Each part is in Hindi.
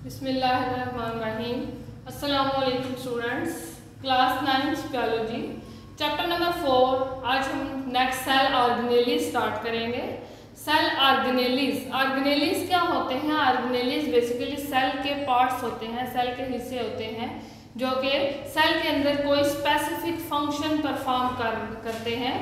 बिस्मिल्लाहिर्रहमानिर्रहीम। अस्सलाम वालेकुम students, class 9 biology chapter number 4। आज हम नेक्स्ट सेल ऑर्गेनेलीज स्टार्ट करेंगे। सेल ऑर्गेनेलीज क्या होते हैं? ऑर्गेनेलीज बेसिकली सेल के पार्ट्स होते हैं, सेल के हिस्से होते हैं जो कि सेल के अंदर कोई स्पेसिफिक फंक्शन परफॉर्म करते हैं।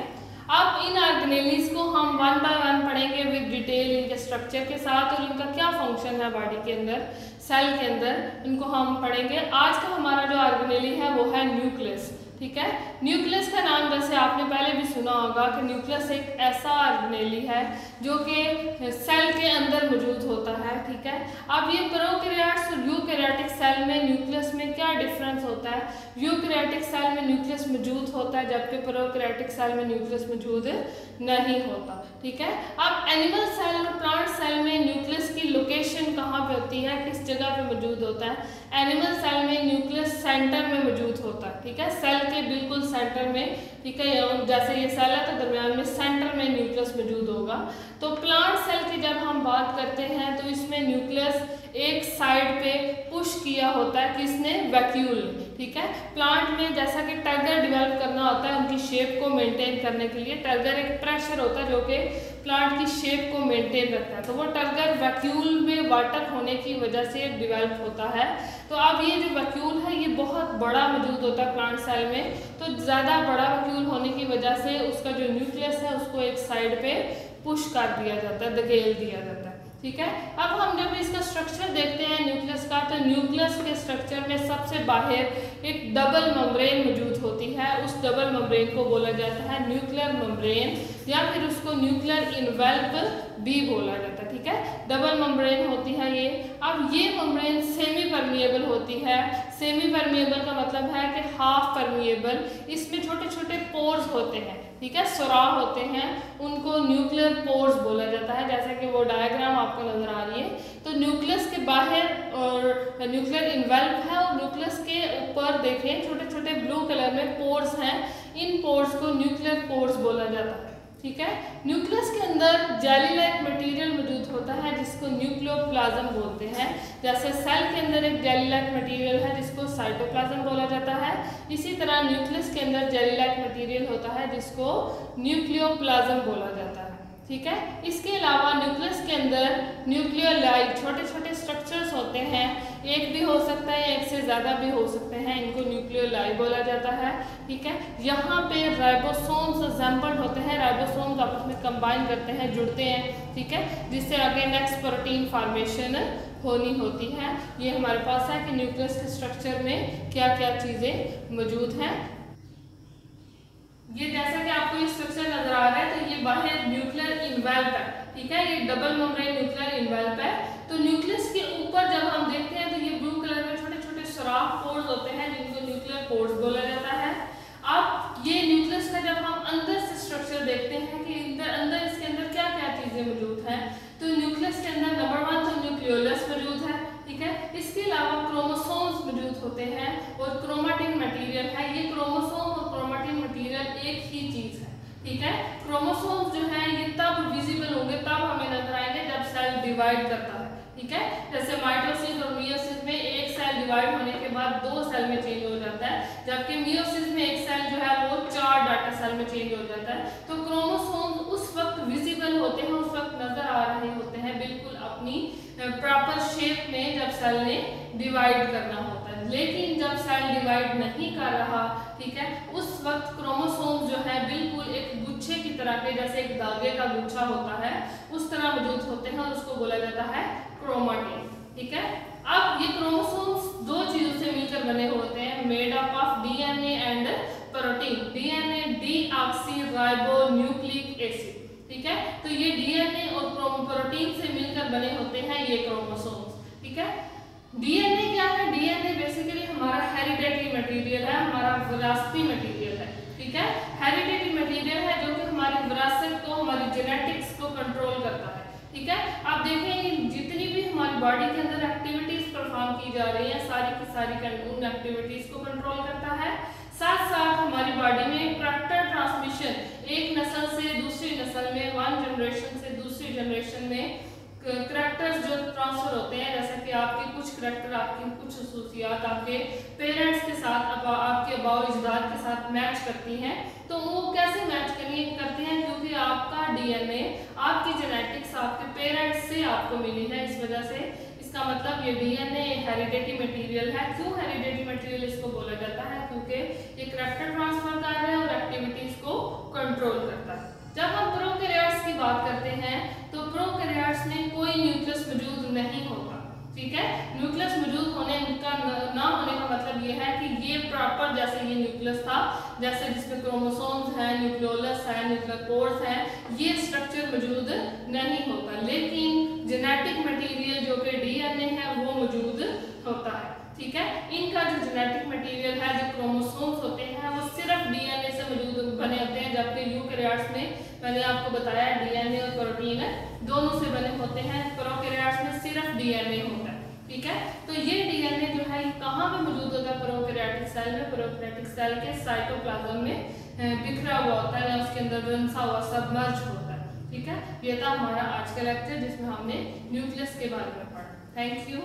अब इन ऑर्गेनेलीज को हम वन बाय वन पढ़ेंगे विद डिटेल इनके स्ट्रक्चर के साथ और इनका क्या फंक्शन है बॉडी के अंदर, सेल के अंदर, इनको हम पढ़ेंगे। आज का हमारा जो ऑर्गेनेली है वो है न्यूक्लियस। ठीक है, न्यूक्लियस का नाम जैसे आपने पहले भी सुना होगा कि न्यूक्लियस एक ऐसा ऑर्गेनेली है जो कि सेल के अंदर मौजूद होता है। ठीक है, अब ये प्रोकैरियोट्स और यूकैरियोटिक सेल में न्यूक्लियस में क्या डिफरेंस होता है? यूकैरियोटिक सेल में न्यूक्लियस मौजूद होता है जबकि प्रोकैरियोटिक सेल में न्यूक्लियस मौजूद नहीं होता। ठीक है, अब एनिमल सेल और प्लांट सेल में न्यूक्लियस की लोकेशन कहाँ पे होती है, किस जगह पे मौजूद होता है? एनिमल सेल में न्यूक्लियस सेंटर में मौजूद होता है। ठीक है, सेल के बिल्कुल सेंटर में। ठीक है, जैसे ये सेल है तो दरमियान में सेंटर में न्यूक्लियस मौजूद होगा। तो प्लांट सेल की जब हम बात करते हैं तो इसमें न्यूक्लियस एक साइड पे पुश किया होता है, किसने? वैक्यूल। ठीक है, प्लांट में जैसा कि टर्गर डेवलप करना होता है उनकी शेप को मेंटेन करने के लिए, टर्गर एक प्रेशर होता है जो कि प्लांट की शेप को मेंटेन रखता है। तो वो टर्गर वैक्यूल में वाटर होने की वजह से डेवलप होता है। तो अब ये जो वैक्यूल है ये बहुत बड़ा मौजूद होता है प्लांट सेल में, तो ज़्यादा बड़ा वैक्यूल होने की वजह से उसका जो न्यूक्लियस है उसको एक साइड पे पुश कर दिया जाता है, धकेल दिया जाता है। ठीक है, अब हम जब इसका स्ट्रक्चर देखते हैं न्यूक्लियस का, तो न्यूक्लियस के स्ट्रक्चर में सबसे बाहर एक डबल मेम्ब्रेन मौजूद होती है। उस डबल मेम्ब्रेन को बोला जाता है न्यूक्लियर मेम्ब्रेन या फिर उसको न्यूक्लियर इनवेल्प भी बोला जाता है। ठीक है, डबल मेम्ब्रेन होती है ये। अब ये मेम्ब्रेन सेमी परमिएबल होती है। सेमी परमिएबल का मतलब है कि हाफ परमिएबल। इसमें छोटे छोटे पोर्स होते हैं। ठीक है, सुराख होते हैं, उनको न्यूक्लियर पोर्स बोला जाता है, जैसे कि वो डायग्राम आपको नजर आ रही है। तो न्यूक्लियस के बाहर और न्यूक्लियर इनवेल्प है और न्यूक्लियस के ऊपर देखें छोटे छोटे ब्लू कलर में पोर्स हैं। इन पोर्स को न्यूक्लियर पोर्स बोला जाता है। ठीक है, न्यूक्लियस के अंदर जेली लाइक मटेरियल मौजूद होता है जिसको न्यूक्लियोप्लाज्म बोलते हैं। जैसे सेल के अंदर एक जेली लाइक मटेरियल है जिसको साइटोप्लाज्म बोला जाता है, इसी तरह न्यूक्लियस के अंदर जेली लाइक मटेरियल होता है जिसको न्यूक्लियोप्लाज्म बोला जाता है। ठीक है, इसके अलावा न्यूक्लियस के अंदर न्यूक्लियोलाई छोटे छोटे स्ट्रक्चर्स होते हैं, एक भी हो सकता है, एक से ज़्यादा भी हो सकते हैं, इनको न्यूक्लियोलाई बोला जाता है। ठीक है, यहाँ पे राइबोसोम्स असेंबल्ड होते हैं, राइबोसोम्स आपस में कंबाइन करते हैं, जुड़ते हैं। ठीक है, जिससे आगे नेक्स्ट प्रोटीन फॉर्मेशन होनी होती है। ये हमारे पास है कि न्यूक्लियस के स्ट्रक्चर में क्या क्या चीज़ें मौजूद हैं। ये जैसा कि आपको ये स्ट्रक्चर नजर आ रहा है तो ये बाहर न्यूक्लियर इनवेल्प है। ठीक है, ये डबल मेम्ब्रेन न्यूक्लियर इनवेल्प है। तो न्यूक्लियस के ऊपर जब हम देखते हैं तो ये ब्लू कलर में छोटे छोटे सुराख पोर्स होते हैं जिनको न्यूक्लियर पोर्स बोला जाता है। अब ये न्यूक्लियस का जब हम अंदर से स्ट्रक्चर देखते हैं कि अंदर इसके अंदर क्या क्या चीजें मौजूद हैं, तो न्यूक्लियस के अंदर नंबर 1 तो न्यूक्लियोलस मौजूद है। ठीक है, इसके अलावा क्रोमोसोम्स मौजूद होते हैं और क्रोमेटिन मटेरियल है। ये क्रोमोसोम और क्रोमेटिन मटेरियल एक ही चीज है। ठीक है, क्रोमोसोम्स जो है ये तब विजिबल होंगे, तब हमें नजर आएंगे जब सेल डिवाइड करता है। ठीक है, जैसे माइटोसिस और मियोसिस में एक सेल डिवाइड होने के बाद 2 सेल में चेंज हो जाता है, जबकि मियोसिस में एक सेल जो है वो 4 डाटा सेल में चेंज हो जाता है। तो क्रोमोसोम्स उस वक्त विजिबल होते हैं, उस वक्त नजर आ रहे होते हैं बिल्कुल अपनी प्रॉपर शेप में जब सेल ने डिवाइड करना होता है। लेकिन जब सेल डिवाइड नहीं कर रहा, ठीक है, उस वक्त क्रोमोसोम्स जो है बिल्कुल एक गुच्छे की तरह के, जैसे एक धागे का गुच्छा होता है उस तरह मौजूद होते हैं और उसको बोला जाता है क्रोमेटिन। ठीक है, अब ये क्रोमोसोम्स 2 चीजों से मिलकर बने होते हैं, made up of DNA and protein. DNA deoxy ribo nucleic acid. ठीक है, तो ये डीएनए और प्रोटीन से मिलकर बने होते हैं ये क्रोमोसोम्स। ठीक है, डीएनए क्या है? डीएनए बेसिकली हमारा हेरिडेटरी मटेरियल है, हमारा विरासती मटेरियल है। ठीक है, हेरिडेटरी मटेरियल है जो कि हमारी विरासत को, हमारी जेनेटिक्स को कंट्रोल करता है। ठीक है, आप देखेंगे जितनी भी हमारी बॉडी के अंदर एक्टिविटीज परफॉर्म की जा रही है सारी की सारी उन एक्टिविटीज को कंट्रोल करता है। साथ साथ हमारी बॉडी में वेक्टर ट्रांसमिशन एक नस्ल से दूसरी नस्ल में, 1 जनरेशन से दूसरी जनरेशन में करैक्टर्स जो ट्रांसफर होते हैं, जैसे कि आपके कुछ करैक्टर, आपकी कुछ खसूसियात आपके पेरेंट्स के साथ, आपके अबाओ अजदाद के साथ मैच करती हैं। तो वो कैसे मैच करती हैं? क्योंकि आपका डीएनए, आपकी जेनेटिक्स आपके पेरेंट्स से आपको मिली है, इस वजह से इसका मतलब ये डीएनए हेरिडिटी मटेरियल है। क्यों हेरिडिटी मटेरियल इसको बोला जाता है? क्योंकि ये करैक्टर ट्रांसफर कर रहे हैं और एक्टिविटीज को कंट्रोल करता है। जब हम प्रोकैरियोट्स की बात करते हैं तो प्रोकैरियोट्स में कोई न्यूक्लियस मौजूद नहीं होता, ठीक है। न्यूक्लियस मौजूद होने का ना होने का मतलब ये है कि ये प्रॉपर जैसे ये न्यूक्लियस था, जैसे जिसमें क्रोमोसोम्स हैं, न्यूक्लियोलस है, न्यूक्लियर पोर्स है, ये स्ट्रक्चर मौजूद नहीं होता। लेकिन जेनेटिक मटेरियल जो कि डीएनए है वो मौजूद होता है, ठीक है। इनका जो जेनेटिक मटेरियल है, जो क्रोमोसोम्स होते हैं, वो सिर्फ डीएनए से मौजूद बने होते हैं, जबकि यूकैरियोट्स में मैंने आपको बताया डीएनए और प्रोटीन दोनों से बने होते हैं। प्रोकैरियोट्स में सिर्फ डीएनए होता है, ठीक है। तो ये डीएनए जो है कहाँ पे मौजूद होता है? प्रोकैरियोटिक सेल में। प्रोकैरियोटिक सेल के साइटोप्लाज्म में बिखरा हुआ होता है, या उसके अंदर रंसा हुआ सबमर्ज होता है, ठीक है। ये था हमारा आज का लेक्चर जिसमें हमने न्यूक्लियस के बारे में पढ़ा। Thank you.